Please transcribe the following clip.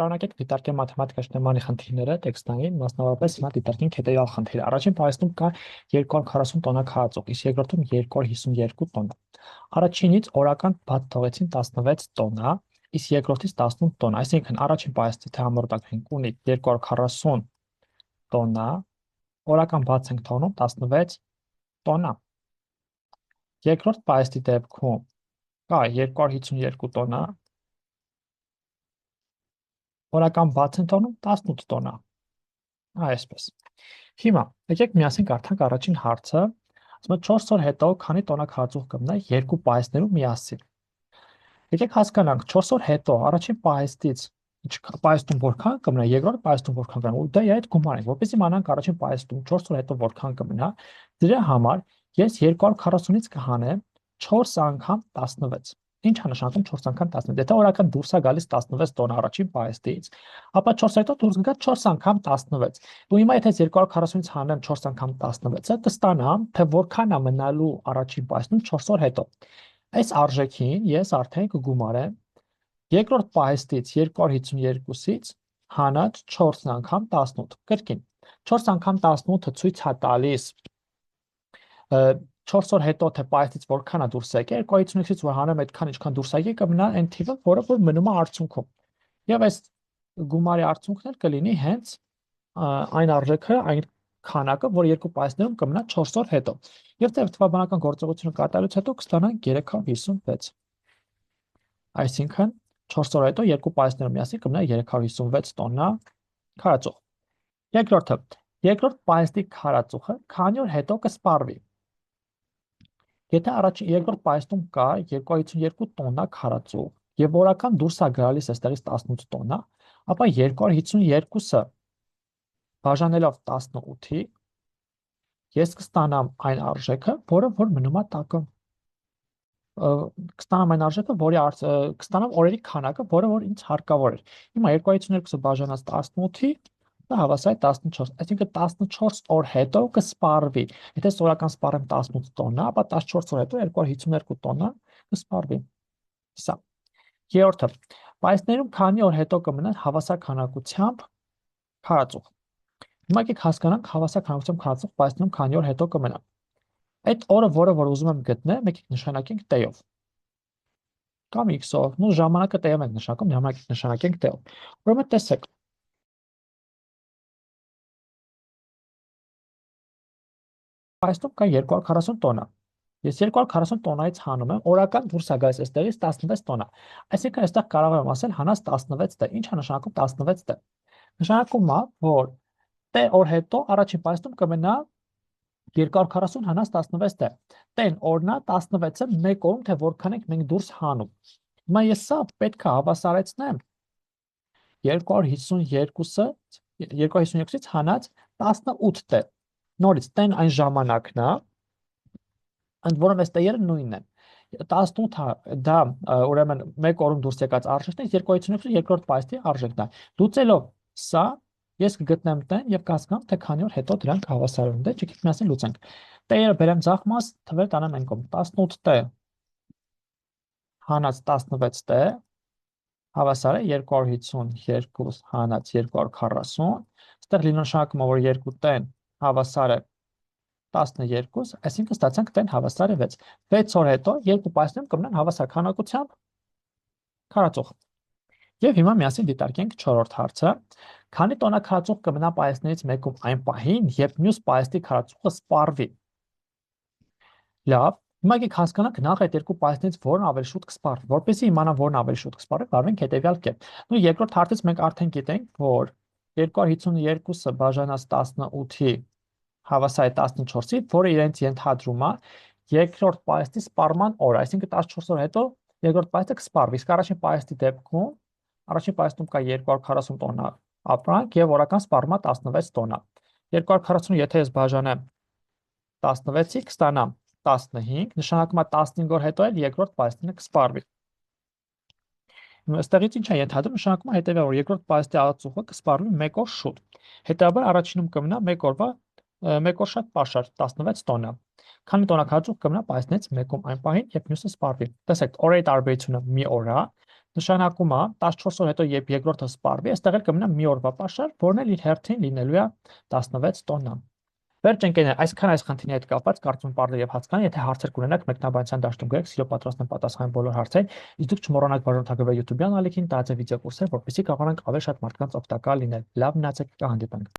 Շարունակենք դիտարկել մաթեմատիկայի շնորհմանի խնդիրները տեքստային, մասնավորապես հիմա դիտարկենք հետևյալ խնդիրը։ Առաջին պարիսպում կա 240 տոննա քարածուխ, իսկ երկրորդում 252 տոննա։ Առաջինից օրական բաց թողեցին 16 տոննա, իսկ երկրորդից 18 տոննա։ Այսինքն առաջին պարիսպի թե համարոտակենք ունի 240 տոննա, օրական բաց ենք թողնում 16 տոննա։ Երկրորդ պարիսպի դեպքում կա 252 տոննա, օրական բաց են թողնում 18 տոննա։ Այսպես։ Հիմա եկեք միասին կարդանք առաջին հարցը։ Ասում է 4 օր հետո քանի տոննա քարածուխ կմնա երկու պահեստներում միասին։ Եկեք հասկանանք 4 օր հետո առաջին պահեստից պահեստում որքան կմնա, երկրորդ պահեստում որքան կմնա։ Ու դա այդ գումարենք, որպեսզի իմանանք առաջին պահեստում 4 օր հետո որքան կմնա։ Դրա համար ես 240-ից կհանեմ 4 անգամ 16։ Ինչ է նշանակում 4 անգամ 16։ Եթե օրական դուրս է գալիս 16 տոննա առաջին պահեստից, ապա 4 հետո դուրս կգա 4 անգամ 16։ Ու հիմա եթե 240-ից հանեմ 4 անգամ 16-ը, կստանամ, թե որքան է մնալու առաջին պահեստում 4 օր հետո։ Այս արժեքին ես արդեն կգումարեմ երկրորդ պահեստից 252-ից հանած 4 անգամ 18։ Կրկին 4 անգամ 18-ը ցույց է տալիս 4 օր հետո թե պահեստից որքան է դուրս եկել, 252-ից որ հանեմ այդքան ինչքան դուրս եկել կմնա այն թիվը, որը որ մնում է արդյունքում։ Եվ այս գումարի արդյունքն էլ կլինի հենց այն արժեքը, այն քանակը, որ երկու պահեստներում կմնա 4 օր հետո։ Եվ թվաբանական գործողությունը կատարելուց հետո կստանանք 356։ Այսինքն 4 օր հետո երկու պահեստներում միասին կմնա 356 տոննա քարածուխ։ Երկրորդը, երկրորդ պահեստի քարածուխը քանի օր հետո կսպառվի։ Եթե երկրորդ պահեստում կա 252 տոննա քարածուխ եւ օրական դուրս է գալիս այստեղից 18 տոննա, ապա 252-ը բաժանելով 18-ի ես կստանամ այն արժեքը, որը որ մնում է տակը։ Կստանամ այն արժեքը, կստանամ օրերի քանակը, որը որ ինձ հարկավոր էր։ Հիմա 252-ը բաժանած 18-ի դա հավասար է 14, այսինքն 14 օր հետո կսպառվի։ Եթե օրական սպառեմ 18 տոննա, ապա 14 օր հետո 252 տոննա կսպառվի։ Սա։ Երրորդը, պահեստներում քանի օր հետո կմնան հավասար քանակությամբ քարածուխ։ Հիմա եկեք հասկանանք հավասար քանակությամբ քարածուխ պահեստներում քանի օր հետո կմնա։ Այդ օրը, որը որ ուզում եմ գտնել, եկեք նշանակենք t-ով։ Կամ x-ով, նույն ժամանակը t-ով ենք նշանակում, ժամանակը նշանակենք t-ով։ Ուրեմն տեսեք։ Պահեստում կա 240 տոննա։ Ես 240 տոննայից հանում եմ, օրական դուրս է գալիս այստեղից 16 տոննա։ Այսինքն այստեղ կարող եմ ասել հանած 16 ինչ է նշանակում 16 նշանակում է, որ t օր հետո առաջին պահեստում կմնա 240 հանած 16 տեն օրնա 16-ը մեկ օրում թե որքան ենք մենք դուրս հանում։ Հիմա ես սա պետք է հավասարեցնեմ 252-ից հանած 18 նորից տեն այն ժամանակն է, ընդ որում այս տերը նույնն են։ 18-ը դա ուրեմն մեկ օրում դուրս եկած արժեքն է, 252-ը երկրորդ պահեստի արժեքն է։ Լուծելով սա ես կգտնեմ տեն եւ կհասկանամ թե քանի օր հետո դրանք հավասարվում են։ Եկեք միասին լուծենք։ Տերը բերեմ ձախ մաս, թվեր տանեմ այն կողմ։ 18t հանած 16t հավասար է 252 հանած 240։ Այստեղ լինի նշանակումը, որ 2t-ն հավասար է 12, այսինքն ստացանք տեն հավասար է 6։ 6 օր հետո երկու պահեստներում կմնան հավասար քանակությամբ քարածուխ։ Եվ հիմա միասին դիտարկենք 4-րդ հարցը։ Քանի տոննա քարածուխ կմնա պահեստներից մեկում այն պահին, երբ մյուս պահեստի քարածուխը սպառվի։ Լավ, հիմա եկեք հասկանանք նախ այդ երկու պահեստներից որն ավելի շուտ կսպառվի։ Որպեսզի իմանամ որն ավելի շուտ կսպառվի, վարվենք հետևյալ կերպ։ Նույն երկրորդ հարցից մենք արդեն գիտենք, որ 252-ը բաժանած 18-ի հավասար է 14-ի, որը իրենց ենթադրում է երկրորդ պահեստի սպառման օրը, այսինքն 14 օր հետո երկրորդ պահեստը կսպառվի։ Իսկ առաջին պահեստի դեպքում առաջին պահեստում կա 240 տոննա ապրանք եւ օրական սպառումա 16 տոննա։ 240-ը եթե ես բաժանեմ 16-ի կստանամ 15, նշանակում է 15 օր հետո էլ երկրորդ պահեստինը կսպառվի։ Այստեղից ինչ է ենթադրում, նշանակում է հետևյալ, որ երկրորդ պահեստի ածուխը կսպառվի 1 օր շուտ։ Հետևաբար առաջինում կմնա 1 օր շատ պաշար 16 տոննա։ Քանի տոննա քարածուխ կմնա պահեստներից մեկում այն պահին, երբ մյուսը սպառվի։ Տեսեք, օրերի տարբերությունը մի օր է, Նշանակում է 14 օր հետո երբ երկրորդը սպառվի, այստեղ էլ կմնա մի օրվա պաշար, որն էլ իր հերթին լինելու է 16 տոննա։ Վերջ ընկերներ, այսքան այս խնդիրի հետ կապված կարծում պարզ եւ հասկանալի, եթե հարցեր կունենաք, մեկնաբանության դաշտում գրեք, սիրո պատրաստ եմ պատասխանել բոլոր հարցերին։ Իսկ դուք չմոռանաք բաժանորդագրվել YouTube-յան ալիքին, տարածել վիդեո կուրսեր, որպեսզի կարողանանք ավելի շատ մարդկանց օգտակար լինել։ Լավ մնացեք, կհանդիպենք։